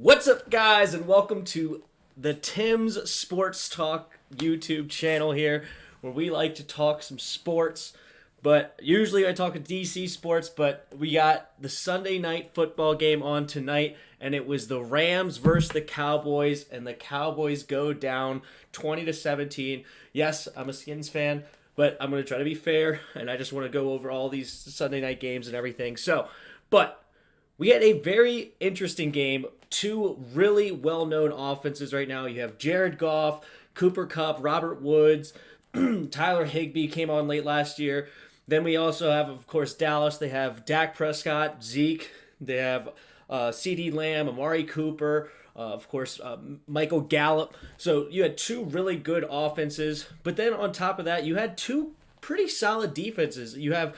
What's up, guys, and welcome to the Tim's Sports Talk YouTube channel here, where we like to talk some sports. But usually I talk DC sports, but we got the Sunday night football game on tonight, and it was the Rams versus the Cowboys, and the Cowboys go down 20-17. Yes, I'm a Skins fan, but I'm going to try to be fair, and I just want to go over all these Sunday night games and everything. But we had a very interesting game. Two really well-known offenses right now. You have Jared Goff, Cooper Kupp, Robert Woods, Tyler Higbee came on late last year. Then we also have, of course, Dallas. They have Dak Prescott, Zeke. They have C.D. Lamb, Amari Cooper, of course, Michael Gallup. So you had two really good offenses. But then on top of that, you had two pretty solid defenses. You have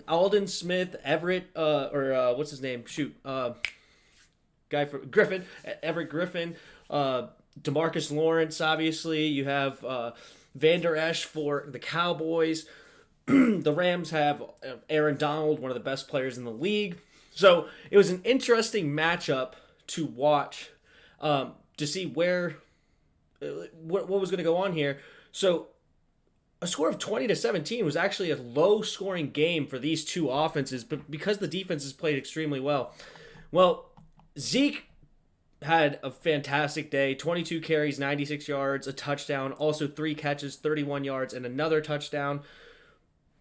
Alden Smith, Everett, what's his name? Guy for Griffin, Everett Griffin, DeMarcus Lawrence, obviously. You have Van Der Esch for the Cowboys. The Rams have Aaron Donald, one of the best players in the league. So it was an interesting matchup to watch, to see what was going to go on here. So a score of 20-17 was actually a low-scoring game for these two offenses, but because the defenses played extremely well. Well, Zeke had a fantastic day. 22 carries, 96 yards, a touchdown, also 3 catches, 31 yards, and another touchdown.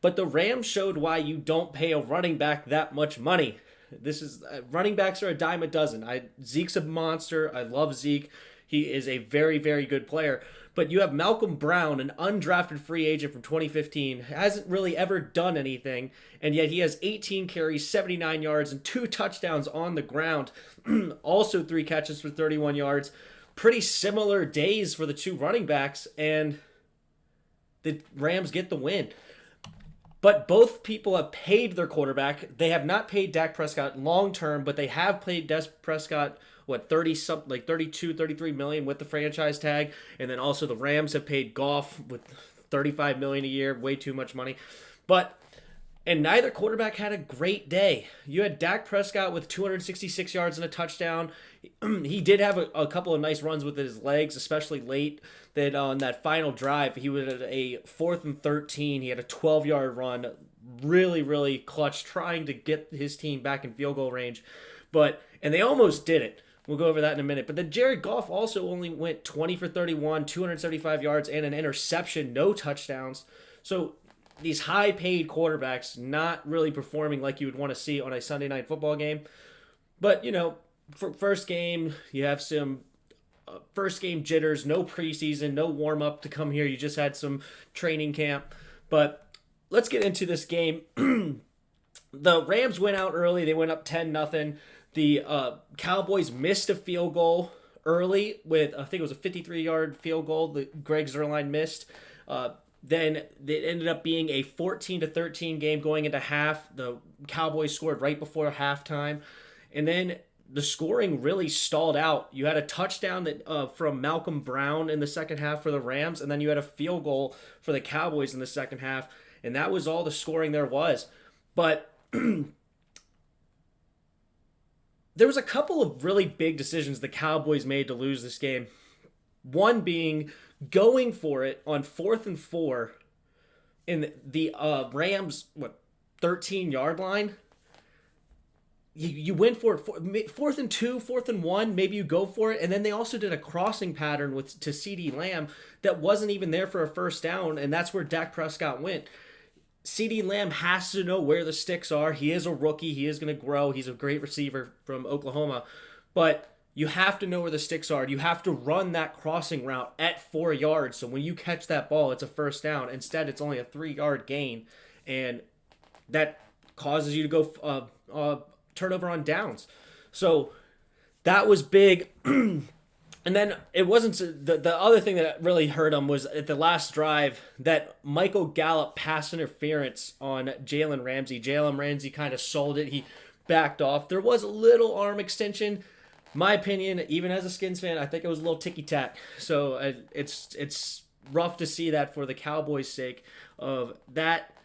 But the Rams showed why you don't pay a running back that much money. Running backs are a dime a dozen. Zeke's a monster. I love Zeke. He is a very, very good player. But you have Malcolm Brown, an undrafted free agent from 2015, hasn't really ever done anything, and yet he has 18 carries, 79 yards, and 2 touchdowns on the ground. Also 3 catches for 31 yards. Pretty similar days for the two running backs, and the Rams get the win. But both people have paid their quarterback. They have not paid Dak Prescott long term, but they have paid Dak Prescott 32, 33 million with the franchise tag, and then also the Rams have paid Goff with 35 million a year, way too much money. And neither quarterback had a great day. You had Dak Prescott with 266 yards and a touchdown. He did have a couple of nice runs with his legs, especially late. That on that final drive, he was at a 4th and 13. He had a 12-yard run, really, really clutch, trying to get his team back in field goal range. And they almost did it. We'll go over that in a minute. But then Jared Goff also only went 20 for 31, 275 yards, and an interception, no touchdowns. So these high-paid quarterbacks not really performing like you would want to see on a Sunday night football game. But, for first game, you have some first game jitters, no preseason, no warm-up to come here. You just had some training camp. But let's get into this game. The Rams went out early. They went up 10-0. The Cowboys missed a field goal early with, I think it was a 53-yard field goal that Greg Zuerlein missed. Then it ended up being a 14-13 game going into half. The Cowboys scored right before halftime. And then the scoring really stalled out. You had a touchdown from Malcolm Brown in the second half for the Rams, and then you had a field goal for the Cowboys in the second half. And that was all the scoring there was. But there was a couple of really big decisions the Cowboys made to lose this game. One being going for it on 4th and 4 in the Rams 13-yard line. You went for it 4th and 2, 4th and 1. Maybe you go for it, and then they also did a crossing pattern to C.D. Lamb that wasn't even there for a first down, and that's where Dak Prescott went. C.D. Lamb has to know where the sticks are. He is a rookie. He is going to grow. He's a great receiver from Oklahoma. But you have to know where the sticks are. You have to run that crossing route at 4 yards. So when you catch that ball, it's a first down. Instead, it's only a 3-yard gain. And that causes you to go turnover on downs. So that was big. And then it wasn't the other thing that really hurt him was at the last drive that Michael Gallup pass interference on Jalen Ramsey. Jalen Ramsey kind of sold it. He backed off. There was a little arm extension. My opinion, even as a Skins fan, I think it was a little ticky-tack. So it's rough to see that for the Cowboys' sake of that.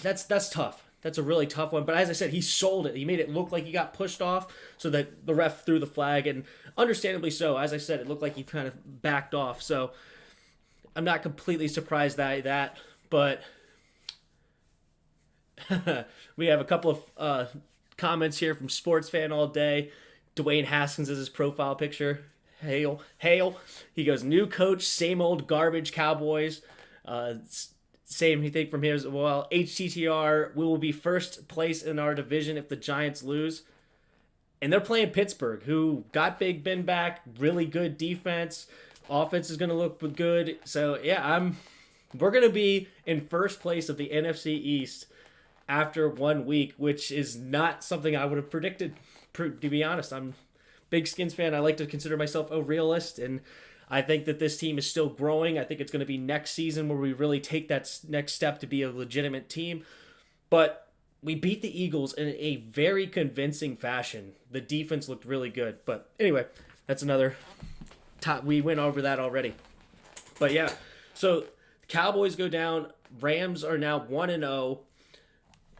That's tough. that's a really tough one. But as I said, he sold it. He made it look like he got pushed off so that the ref threw the flag, and understandably so. As I said, it looked like he kind of backed off. So I'm not completely surprised that. But we have a couple of comments here from Sports Fan All Day. Dwayne Haskins is his profile picture. Hail, hail. He goes, new coach, same old garbage Cowboys. Same thing from here as well. HTTR, we will be first place in our division if the Giants lose. And they're playing Pittsburgh, who got Big Ben back, really good defense. Offense is going to look good. So, yeah, we're going to be in first place of the NFC East after 1 week, which is not something I would have predicted, to be honest. I'm a big Skins fan. I like to consider myself a realist, and I think that this team is still growing. I think it's going to be next season where we really take that next step to be a legitimate team. But we beat the Eagles in a very convincing fashion. The defense looked really good. But anyway, that's another top. We went over that already. But yeah, so the Cowboys go down. Rams are now 1-0.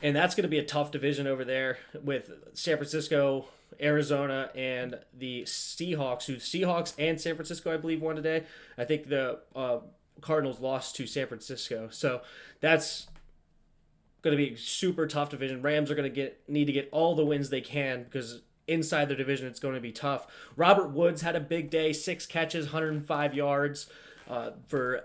And that's going to be a tough division over there with San Francisco, Arizona, and the Seahawks, who Seahawks and San Francisco, I believe, won today. I think the Cardinals lost to San Francisco. So that's going to be a super tough division. Rams are going to need to get all the wins they can because inside the division it's going to be tough. Robert Woods had a big day, 6 catches, 105 yards for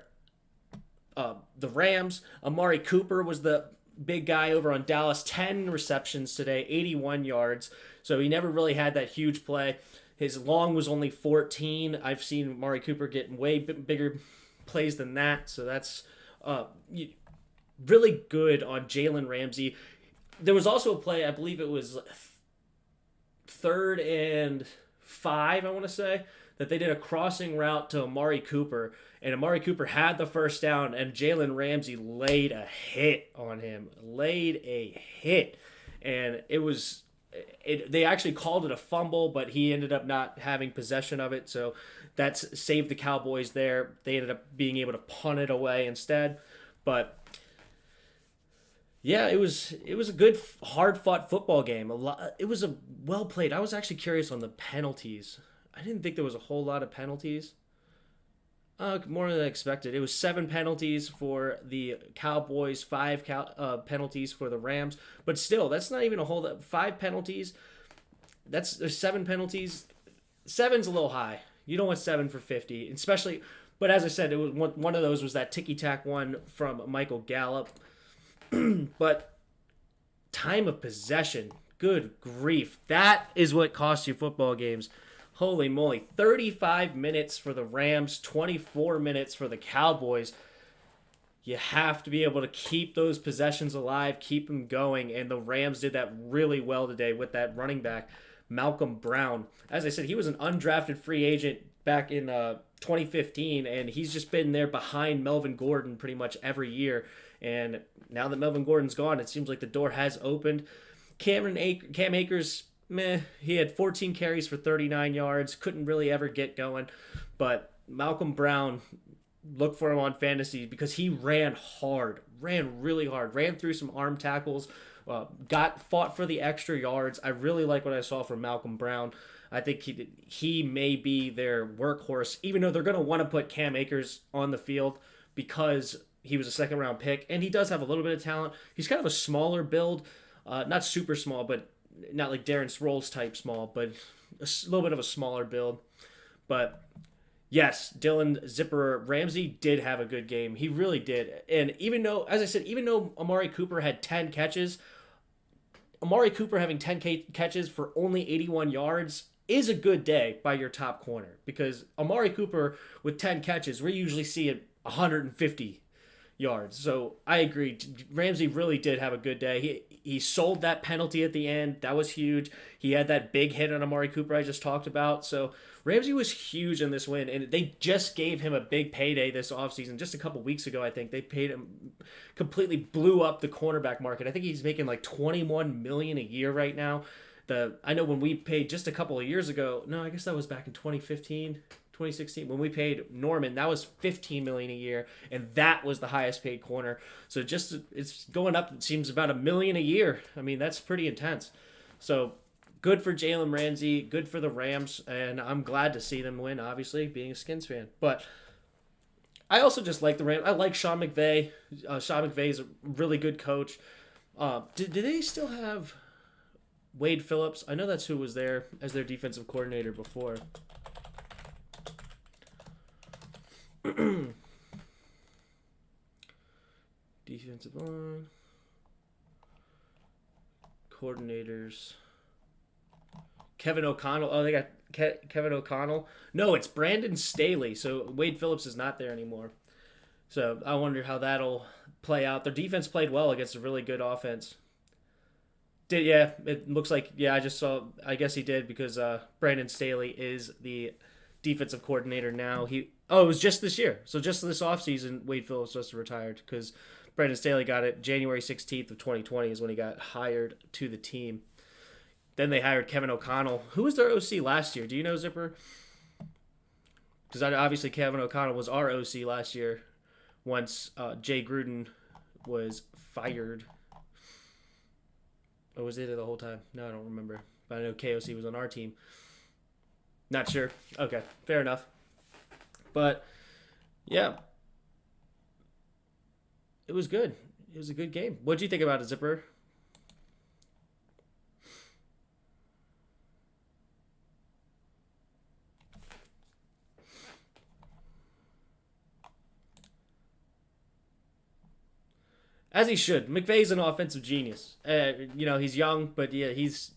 the Rams. Amari Cooper was the big guy over on Dallas, 10 receptions today, 81 yards. So he never really had that huge play. His long was only 14. I've seen Amari Cooper get way bigger plays than that. So that's really good on Jalen Ramsey. There was also a play, I believe it was 3rd and 5, I want to say, that they did a crossing route to Amari Cooper, and Amari Cooper had the first down, and Jalen Ramsey laid a hit on him. And they actually called it a fumble, but he ended up not having possession of it, so that's saved the Cowboys there. They ended up being able to punt it away instead. But yeah, it was a good, hard-fought football game. It was a well-played. I was actually curious on the penalties. I didn't think there was a whole lot of penalties. More than I expected. It was 7 penalties for the Cowboys, 5 penalties for the Rams. But still, that's not even a whole lot. 5 penalties. There's 7 penalties. 7's a little high. You don't want 7 for 50, especially. But as I said, it was one of those was that ticky-tack one from Michael Gallup. But time of possession, good grief. That is what costs you football games. Holy moly, 35 minutes for the Rams, 24 minutes for the Cowboys. You have to be able to keep those possessions alive, keep them going, and the Rams did that really well today with that running back, Malcolm Brown. As I said, he was an undrafted free agent back in 2015, and he's just been there behind Melvin Gordon pretty much every year. And now that Melvin Gordon's gone, it seems like the door has opened. Cam Akers, he had 14 carries for 39 yards. Couldn't really ever get going. But Malcolm Brown, look for him on fantasy because he ran really hard. Ran through some arm tackles. Fought for the extra yards. I really like what I saw from Malcolm Brown. I think he may be their workhorse, even though they're going to want to put Cam Akers on the field because he was a second-round pick. And he does have a little bit of talent. He's kind of a smaller build. Not super small, but not like Darren Sproles type small, but a little bit of a smaller build. But yes, Dylan Zipper Ramsey did have a good game. He really did. And even though, as I said, even though Amari Cooper had 10 catches, Amari Cooper having 10 catches for only 81 yards is a good day by your top corner. Because Amari Cooper with 10 catches, we usually see it 150 yards. So I agree. Ramsey really did have a good day. He sold that penalty at the end. That was huge. He had that big hit on Amari Cooper I just talked about. So Ramsey was huge in this win, and they just gave him a big payday this offseason. Just a couple weeks ago, I think they paid him, completely blew up the cornerback market. I think he's making like $21 million a year right now. I know when we paid just a couple of years ago. No, I guess that was back in 2015. 2016 when we paid Norman, that was $15 million a year, and that was the highest paid corner. So just it's going up. It seems about $1 million a year. I mean, that's pretty intense. So good for Jalen Ramsey, good for the Rams, and I'm glad to see them win. Obviously, being a Skins fan, but I also just like the Rams. I like Sean McVay. Sean McVay is a really good coach. Do they still have Wade Phillips? I know that's who was there as their defensive coordinator before. Defensive line. Coordinators. Kevin O'Connell. Oh, they got Kevin O'Connell. No, it's Brandon Staley. So Wade Phillips is not there anymore. So I wonder how that'll play out. Their defense played well against a really good offense. It looks like, I just saw, I guess he did because Brandon Staley is the defensive coordinator now. It was just this year. So just this offseason, Wade Phillips just retired because Brandon Staley got it January 16th of 2020 is when he got hired to the team. Then they hired Kevin O'Connell. Who was their OC last year? Do you know, Zipper? Because obviously Kevin O'Connell was our OC last year once Jay Gruden was fired. Or was he there the whole time? No, I don't remember. But I know KOC was on our team. Not sure. Okay, fair enough. But, yeah. It was good. It was a good game. What did you think about it, Zipper? As he should. McVay's an offensive genius. He's young, but he's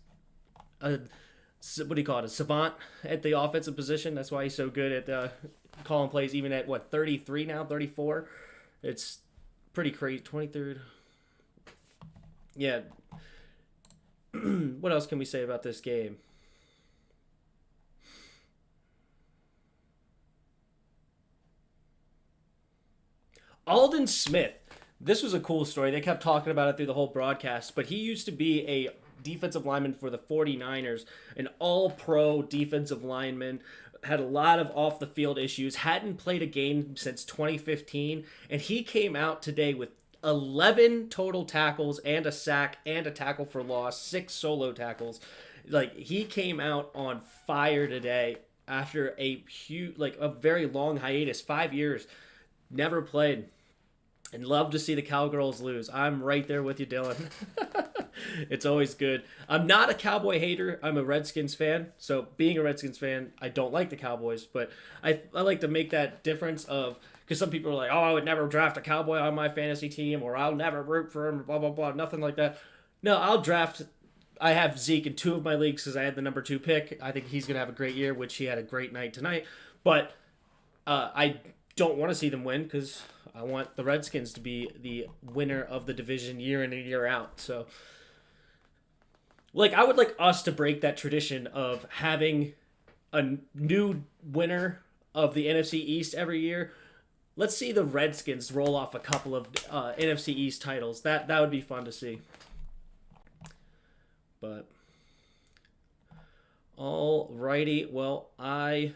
a savant at the offensive position. That's why he's so good at calling plays, even at 33 now, 34. It's pretty crazy. 23rd. Yeah. What else can we say about this game? Alden Smith. This was a cool story. They kept talking about it through the whole broadcast, but he used to be a defensive lineman for the 49ers, an all-pro defensive lineman, had a lot of off-the-field issues, hadn't played a game since 2015, and he came out today with 11 total tackles and a sack and a tackle for loss, 6 solo tackles. He came out on fire today after a very long hiatus, 5 years, never played. And love to see the Cowgirls lose. I'm right there with you, Dylan. It's always good. I'm not a Cowboy hater. I'm a Redskins fan. So being a Redskins fan, I don't like the Cowboys. But I like to make that difference of, because some people are like, I would never draft a Cowboy on my fantasy team, or I'll never root for him, blah, blah, blah. Nothing like that. No, I'll draft. I have Zeke in 2 of my leagues because I had the number 2 pick. I think he's going to have a great year, which he had a great night tonight. But I don't want to see them win because I want the Redskins to be the winner of the division year in and year out. So, I would like us to break that tradition of having a new winner of the NFC East every year. Let's see the Redskins roll off a couple of NFC East titles. That would be fun to see. But, alrighty. Well, I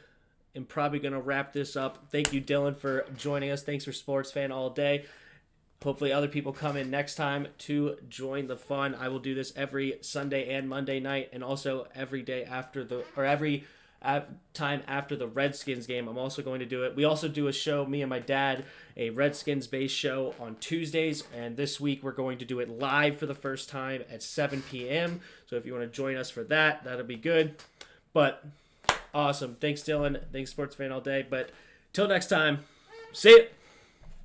am probably going to wrap this up. Thank you, Dylan, for joining us. Thanks for Sports Fan All Day. Hopefully other people come in next time to join the fun. I will do this every Sunday and Monday night, and also every day after every time after the Redskins game. I'm also going to do it. We also do a show, me and my dad, a Redskins-based show on Tuesdays, and this week we're going to do it live for the first time at 7 p.m. So if you want to join us for that, that'll be good. But awesome. Thanks, Dylan. Thanks, Sports Fan All Day. But till next time, see ya.